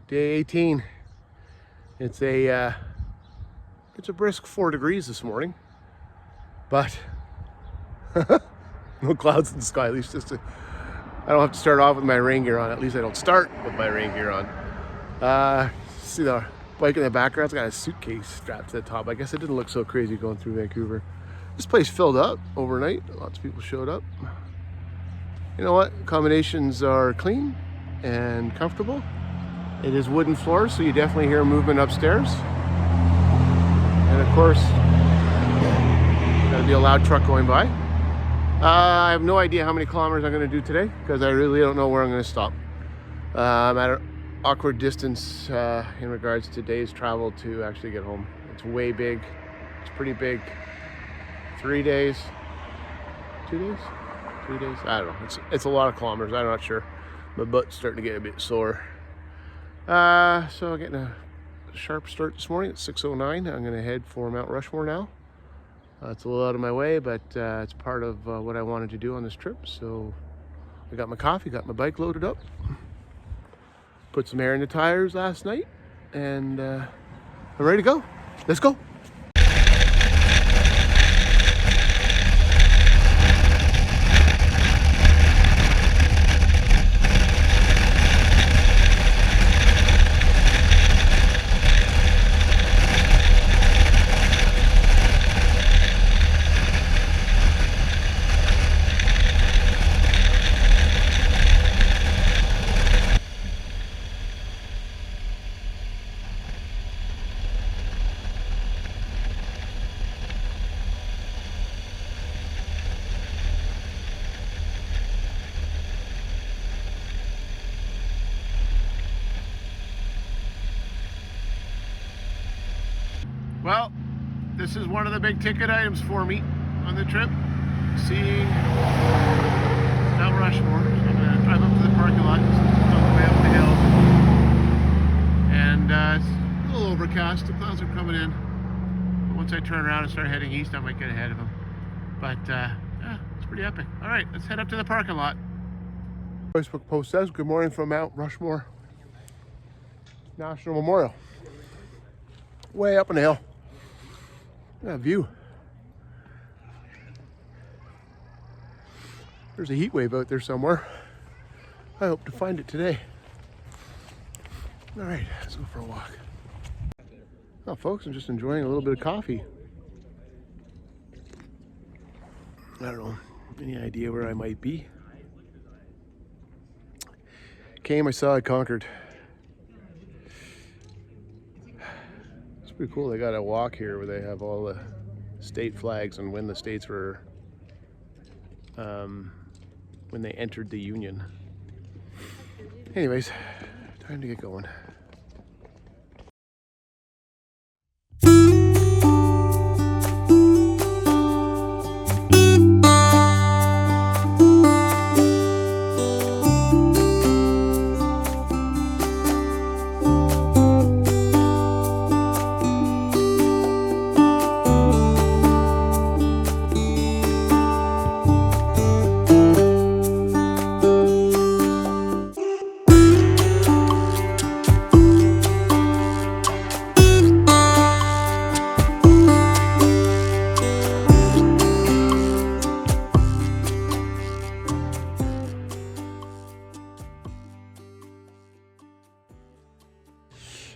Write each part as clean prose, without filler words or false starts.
Day 18. It's a brisk 4 degrees this morning, but no clouds in the sky. At least I don't have to start off with my rain gear on. At least I don't start with my rain gear on. See the bike in the background? It's got a suitcase strapped to the top. I guess it didn't look so crazy going through Vancouver. This place filled up overnight. Lots of people showed up. You know what? Accommodations are clean and comfortable. It is wooden floors, so you definitely hear movement upstairs. And of course, there'll be a loud truck going by. I have no idea how many kilometers I'm going to do today because I really don't know where I'm going to stop. I'm at an awkward distance in regards to days travel to actually get home. It's way big. It's pretty big. 3 days, 2 days, 3 days. I don't know. It's a lot of kilometers. I'm not sure. My butt's starting to get a bit sore. So I'm getting a sharp start this morning at 6:09. I'm going to head for Mount Rushmore now. It's a little out of my way, but it's part of what I wanted to do on this trip. So I got my coffee, got my bike loaded up, put some air in the tires last night, and I'm ready to go. Let's go. Well, this is one of the big ticket items for me on the trip, seeing Mount Rushmore. So I'm going to drive up to the parking lot, on the way up the hill. And it's a little overcast, the clouds are coming in. But once I turn around and start heading east, I might get ahead of them. But yeah, it's pretty epic. All right, let's head up to the parking lot. Facebook post says, good morning from Mount Rushmore National Memorial. Way up on the hill. That view. There's a heat wave out there somewhere. I hope to find it today. All right, let's go for a walk. Oh, folks, I'm just enjoying a little bit of coffee. I don't know, any idea where I might be? Came, I saw, I conquered. Pretty cool. They got a walk here where they have all the state flags and when the states were when they entered the Union. Anyways, time to get going.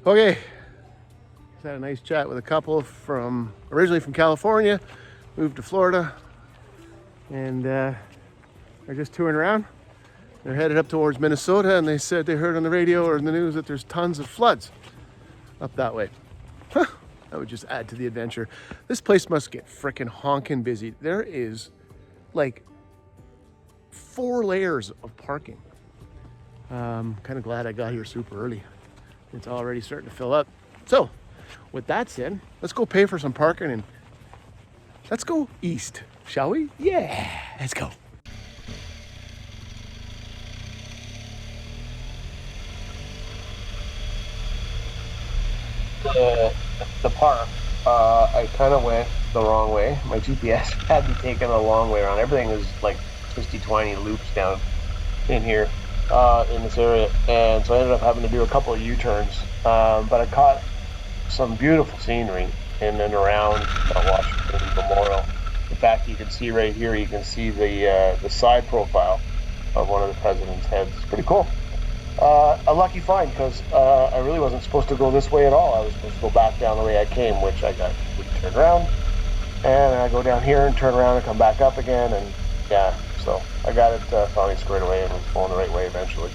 Okay, just had a nice chat with a couple originally from California, moved to Florida, and they're just touring around. They're headed up towards Minnesota, and they said they heard on the radio or in the news that there's tons of floods up that way. Huh, that would just add to the adventure. This place must get frickin' honkin' busy. There is like 4 layers of parking. Kind of glad I got here super early. It's already starting to fill up. So, with that said, let's go pay for some parking and let's go east, shall we? Yeah, let's go. The park, I kind of went the wrong way. My GPS had me taken a long way around. Everything is like twisty-twiny loops down in here. in this area, and so I ended up having to do a couple of U-turns. But I caught some beautiful scenery in and around Washington Memorial. In fact, you can see right here, you can see the side profile of one of the president's heads. It's pretty cool. A lucky find, because I really wasn't supposed to go this way at all. I was supposed to go back down the way I came, which I got turned around, and I go down here and turn around and come back up again, and yeah, so I got it finally squared away and was going the right way eventually.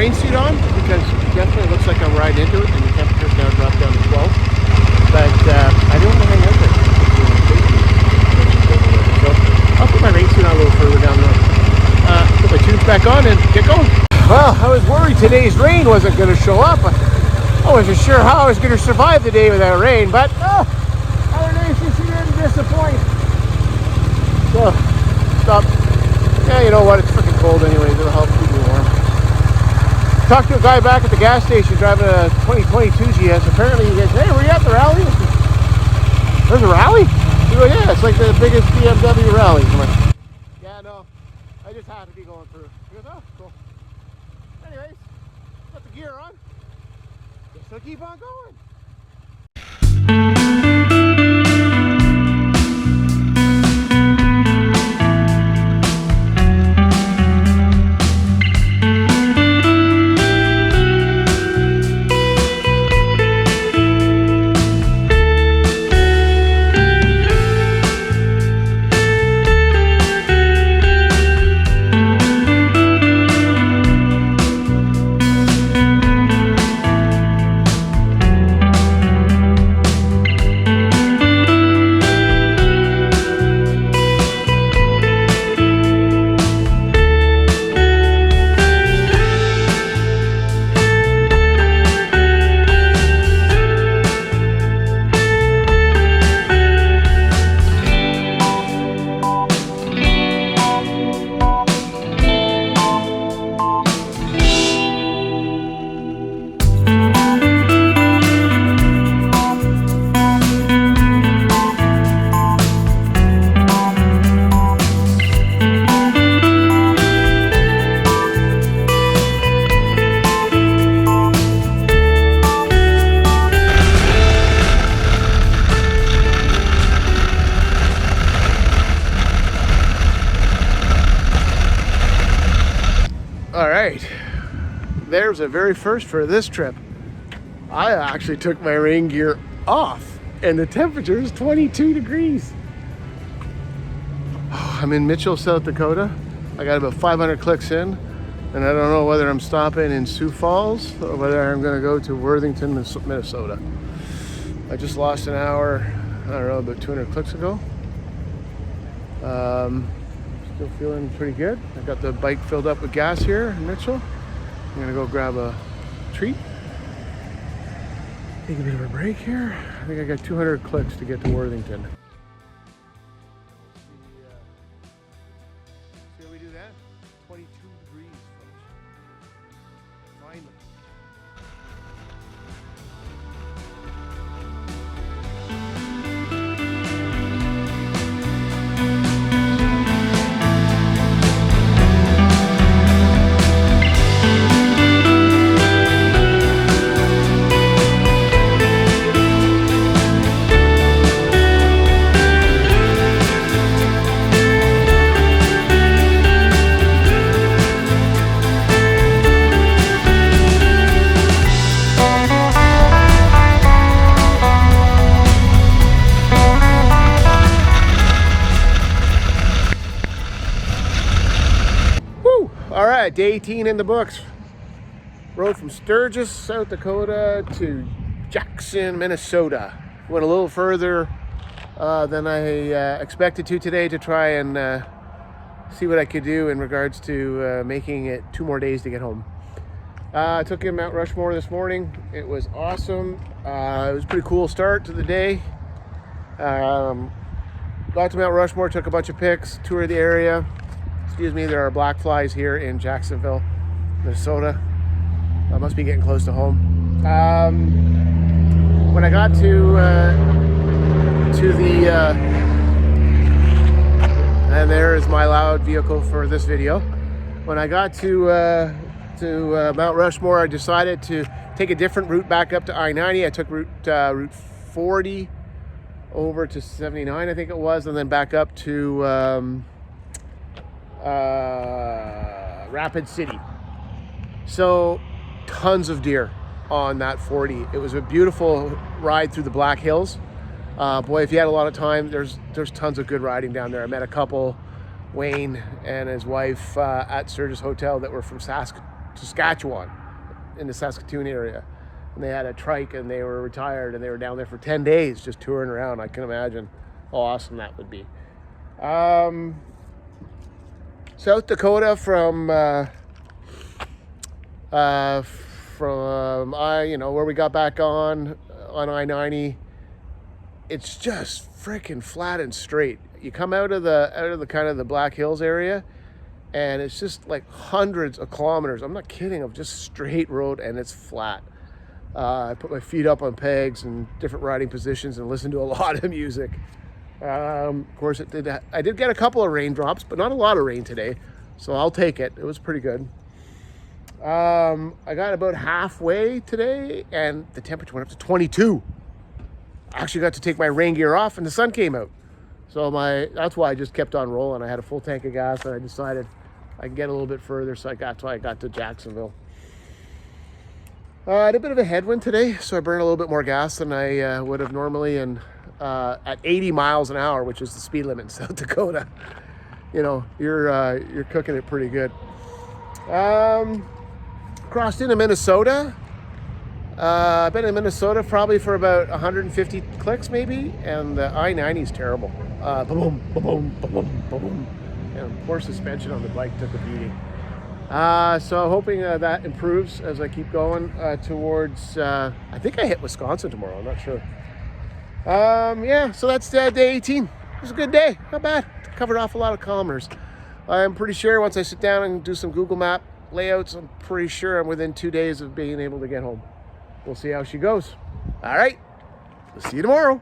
rain suit on because it definitely looks like I'm riding into it, and the temperature's now dropped down to 12. But I don't want to hang out there. So I'll put my rain suit on a little further down north. Put my tubes back on and get going. Well, I was worried today's rain wasn't going to show up. I wasn't sure how I was going to survive the day without rain, but other days she didn't disappoint. So, stop. Yeah, you know what? It's freaking cold anyways. It'll help keep me warm. Talked to a guy back at the gas station driving a 2022 GS. Apparently he goes, hey, were you at the rally? There's a rally? He goes, yeah, it's like the biggest BMW rally. I'm like, yeah, no. I just have to be going through. He goes, oh, cool. Anyways, got the gear on. Guess I'll keep on going. All right, there's a very first for this trip. I actually took my rain gear off and the temperature is 22 degrees. I'm in Mitchell, South Dakota. I got about 500 clicks in, and I don't know whether I'm stopping in Sioux Falls or whether I'm gonna go to Worthington, Minnesota. I just lost an hour, I don't know, about 200 clicks ago. Still feeling pretty good. I got the bike filled up with gas here in Mitchell. I'm gonna go grab a treat. Take a bit of a break here. I think I got 200 clicks to get to Worthington. See how we do that? 22 degrees, folks. Finally. All right, day 18 in the books. Rode from Sturgis, South Dakota to Jackson, Minnesota. Went a little further than I expected to today to try and see what I could do in regards to making it 2 more days to get home. I took in Mount Rushmore this morning. It was awesome. It was a pretty cool start to the day. Got to Mount Rushmore, took a bunch of pics, toured the area. Excuse me, there are black flies here in Jacksonville, Minnesota. I must be getting close to home. When I got to the and there is my loud vehicle for this video. When I got to Mount Rushmore, I decided to take a different route back up to I-90. I took route 40 over to 79, I think it was, and then back up to Rapid City. So tons of deer on that 40. It was a beautiful ride through the Black Hills. Boy, if you had a lot of time, there's tons of good riding down there. I met a couple, Wayne and his wife, at Sturgis Hotel that were from Saskatchewan, in the Saskatoon area. And they had a trike, and they were retired, and they were down there for 10 days just touring around. I can imagine how awesome that would be. South Dakota from where we got back on I-90, it's just freaking flat and straight. You come out of the kind of the Black Hills area, and it's just like hundreds of kilometers. I'm not kidding, of just straight road, and it's flat. I put my feet up on pegs and different riding positions and listened to a lot of music. Of course, I did get a couple of raindrops, but not a lot of rain today, so I'll take it. It was pretty good. I got about halfway today, and the temperature went up to 22. I actually got to take my rain gear off, and the sun came out. So that's why I just kept on rolling. I had a full tank of gas, and I decided I can get a little bit further, so that's why I got to Jacksonville. I had a bit of a headwind today, so I burned a little bit more gas than I would have normally, and at 80 miles an hour, which is the speed limit in South Dakota, you're cooking it pretty good. Crossed into Minnesota. I've been in Minnesota probably for about 150 clicks maybe, and the I-90 is terrible. Boom, boom, boom, boom, and poor suspension on the bike took a beating. So hoping that improves as I keep going towards, I think I hit Wisconsin tomorrow, I'm not sure. So that's day 18. It was a good day, not bad. Covered off a lot of kilometers. I'm pretty sure once I sit down and do some Google Map layouts, I'm pretty sure I'm within 2 days of being able to get home. We'll see how she goes. All right, we'll see you tomorrow.